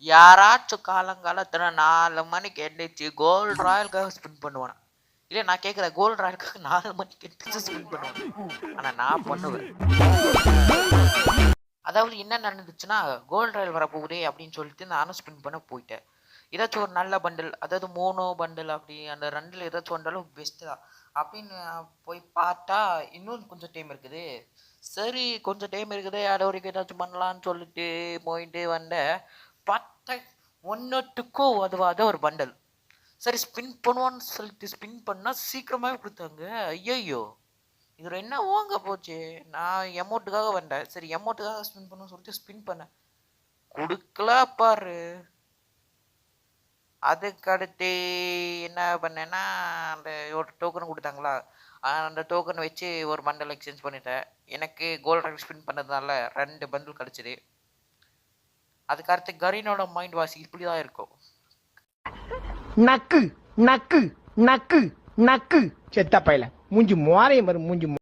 யாராச்சும் காலங்காலத்துல 4 மணிக்கு எந்திரிச்சு கோல்ட் ராயலுக்காக ஸ்பின் பண்ணுவானா? இல்ல நான் கேட்கிறேன் கோல்ட் ராயலுக்காக 4 மணிக்கு எந்திரிச்சு ஸ்பின் பண்ணுவானா? ஆனா நான் பண்ணுவேன். அதாவது என்ன நடந்துச்சுன்னா, கோல்ட் ராயல் வரப்போகுதே அப்படின்னு சொல்லிட்டு நானும் ஸ்பின் பண்ண போயிட்டேன். ஏதாச்சும் ஒரு நல்ல பண்டில், அதாவது மோனோ பண்டில் அப்படி அந்த 2ல ஏதாச்சும் வந்தாலும் பெஸ்ட்டு தான். அப்படின்னு போய் பார்த்தா இன்னும் கொஞ்சம் டைம் இருக்குது. சரி கொஞ்சம் டைம் இருக்குது, அது வரைக்கும் ஏதாச்சும் பண்ணலான்னு சொல்லிட்டு போயிட்டு வந்தேன். பார்த்தா ஒன்னொட்டுக்கும் உதவாத ஒரு பண்டல். சரி ஸ்பின் பண்ணுவான்னு சொல்லிட்டு ஸ்பின் பண்ணா சீக்கிரமாவே கொடுத்தாங்க. ஐயையோ! இதுல என்ன ஓங்க போச்சு? நான் எமௌண்ட்டுக்காக வந்தேன். சரி எமௌண்ட்டுக்காக ஸ்பின் பண்ணணும்னு சொல்லிட்டு ஸ்பின் பண்ணேன். குடுக்கல பாரு. அதுக்கடுத்து என்ன பண்ணேன்னா, அந்த ஒரு டோக்கன் குடுத்தாங்களா, அந்த டோக்கன் வச்சு ஒரு பண்டல் எக்ஸ்சேஞ்ச் பண்ணிட்டேன். எனக்கு கோல்ட் ராயல் ஸ்பின் பண்ணதுனால 2 பண்டில் கிடைச்சது. அதுக்கடுத்து கரீனோட மைண்ட் வாஷ் இப்படி தான் இருக்கும். நக்கு நக்கு நக்கு நக்கு செத்த பையல மூஞ்சி மோரையும் வரும் மூஞ்சி